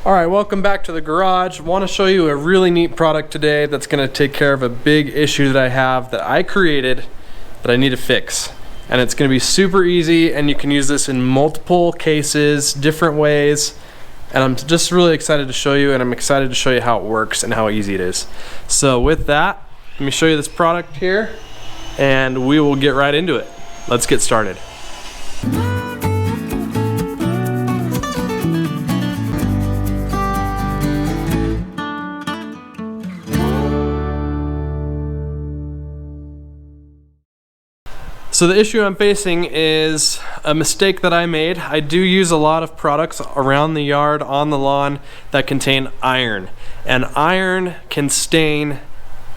Alright, welcome back to the garage. I want to show you a really neat product today that's going to take care of a big issue that I have that I created that I need to fix. And it's going to be super easy, and you can use this in multiple cases, different ways. And I'm just really excited to show you, and I'm excited to show you how it works and how easy it is. So with that, let me show you this product here, and we will get right into it. Let's get started. So the issue I'm facing is a mistake that I made. I do use a lot of products around the yard, on the lawn, that contain iron. And iron can stain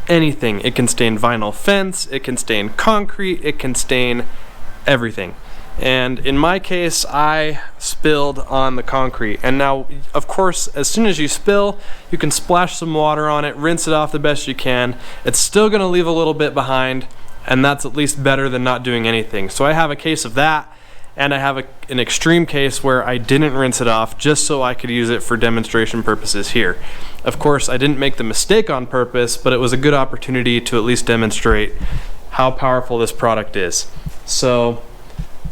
anything. It can stain vinyl fence, it can stain concrete, it can stain everything. And in my case, I spilled on the concrete. And now, of course, as soon as you spill, you can splash some water on it, rinse it off the best you can. It's still gonna leave a little bit behind, and that's at least better than not doing anything. So I have a case of that, and I have an extreme case where I didn't rinse it off just so I could use it for demonstration purposes here. Of course, I didn't make the mistake on purpose, but it was a good opportunity to at least demonstrate how powerful this product is. So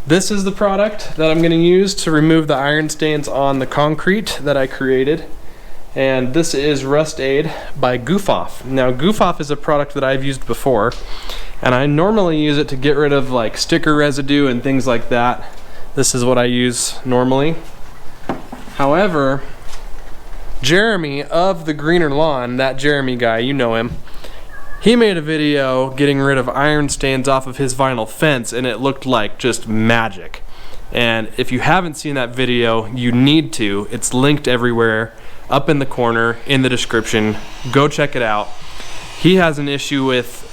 this is the product that I'm going to use to remove the iron stains on the concrete that I created. And this is Rust Aid by Goof Off. Now, Goof Off is a product that I've used before, and I normally use it to get rid of like sticker residue and things like that. This is what I use normally. However, Jeremy of the Greener Lawn, that Jeremy guy, you know him, he made a video getting rid of iron stains off of his vinyl fence, and it looked like just magic. And if you haven't seen that video, you need to. It's linked everywhere, up in the corner, in the description. Go check it out. He has an issue with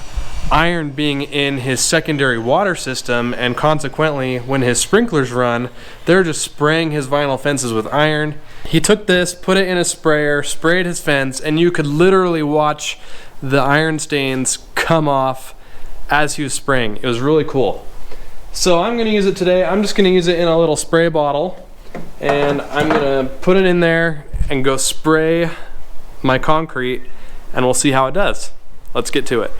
iron being in his secondary water system, and consequently, when his sprinklers run, they're just spraying his vinyl fences with iron. He took this, put it in a sprayer, sprayed his fence, and you could literally watch the iron stains come off as he was spraying. It was really cool. So I'm gonna use it today. I'm just gonna use it in a little spray bottle, and I'm gonna put it in there and go spray my concrete, and we'll see how it does. Let's get to it.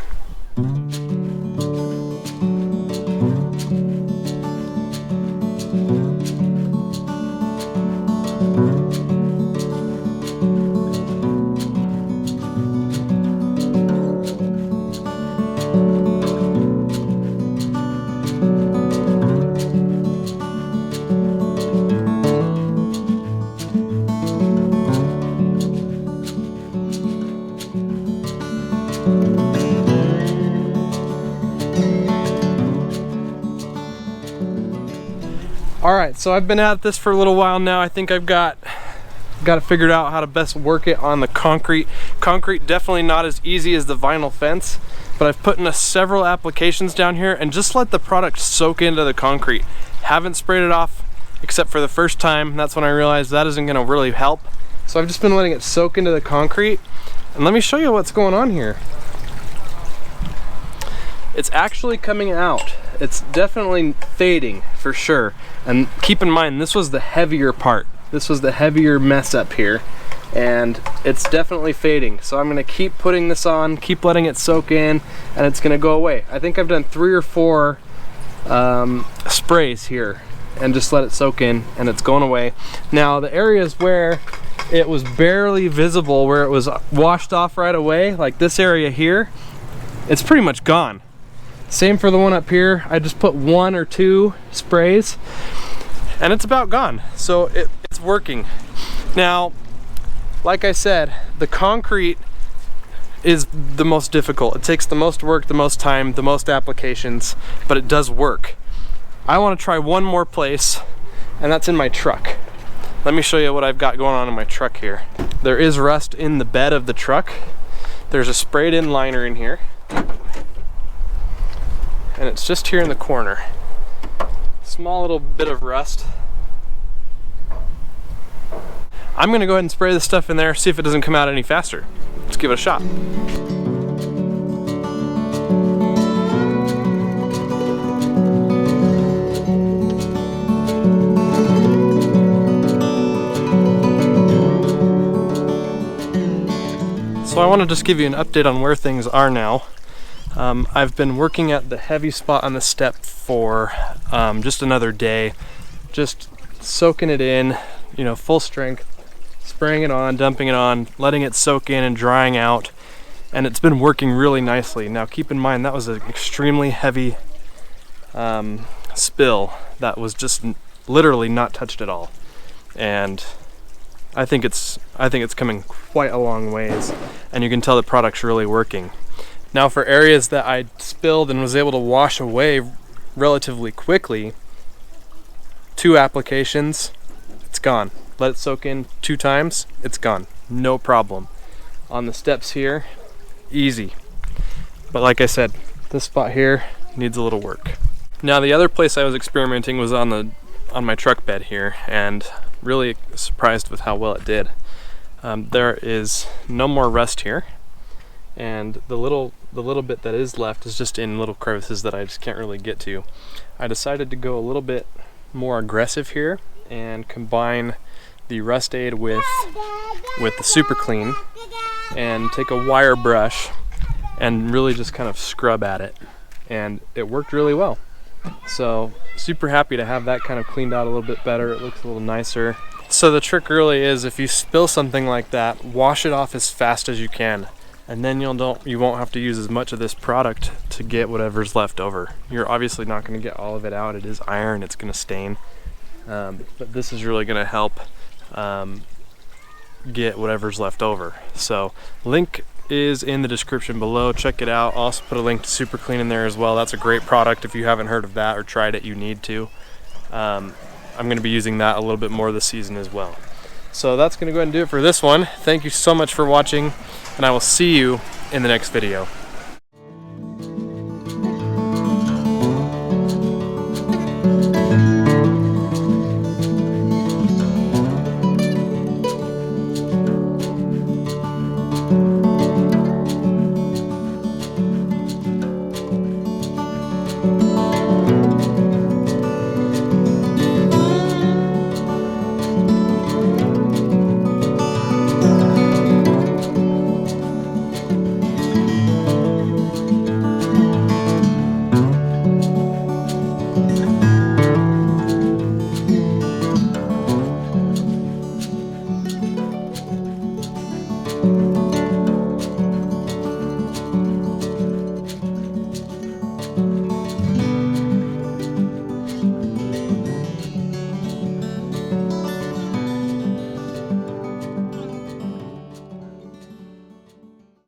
Alright, so I've been at this for a little while now. I think I've got it figured out how to best work it on the concrete. Concrete definitely not as easy as the vinyl fence, but I've put in several applications down here and just let the product soak into the concrete. Haven't sprayed it off except for the first time. That's when I realized that isn't going to really help. So I've just been letting it soak into the concrete. And let me show you what's going on here. It's actually coming out. It's definitely fading for sure. And keep in mind, this was the heavier part. This was the heavier mess up here. And it's definitely fading. So I'm gonna keep putting this on, keep letting it soak in, and it's gonna go away. I think I've done 3 or 4 sprays here and just let it soak in, and it's going away. Now the areas where it was barely visible, where it was washed off right away, like this area here, it's pretty much gone. Same for the one up here. I just put 1 or 2 sprays and it's about gone. So it's working. Now, like I said, the concrete is the most difficult. It takes the most work, the most time, the most applications, but it does work. I want to try one more place, and that's in my truck. Let me show you what I've got going on in my truck here. There is rust in the bed of the truck. There's a sprayed in liner in here, and it's just here in the corner. Small little bit of rust. I'm gonna go ahead and spray this stuff in there, see if it doesn't come out any faster. Let's give it a shot. So I want to just give you an update on where things are now. I've been working at the heavy spot on the step for just another day, just soaking it in, you know, full strength, spraying it on, dumping it on, letting it soak in and drying out, and it's been working really nicely. Now keep in mind that was an extremely heavy spill that was just literally not touched at all, and I think it's coming quite a long ways, and you can tell the product's really working. Now for areas that I spilled and was able to wash away relatively quickly, 2 applications, it's gone. Let it soak in 2 times, it's gone, no problem. On the steps here, easy. But like I said, this spot here needs a little work. Now the other place I was experimenting was on my truck bed here, and really surprised with how well it did. There is no more rust here, and the little bit that is left is just in little crevices that I just can't really get to. I decided to go a little bit more aggressive here and combine the Rust Aid with the Super Clean and take a wire brush and really just kind of scrub at it, and it worked really well. So super happy to have that kind of cleaned out a little bit better. It looks a little nicer. So the trick really is, if you spill something like that, wash it off as fast as you can, and then you won't have to use as much of this product to get whatever's left over. You're obviously not going to get all of it out. It is iron, it's going to stain, but this is really going to help get whatever's left over. So link is in the description below, check it out. I'll also put a link to Super Clean in there as well. That's a great product. If you haven't heard of that or tried it, you need to. I'm going to be using that a little bit more this season as well. So that's going to go ahead and do it for this one. Thank you so much for watching, and I will see you in the next video.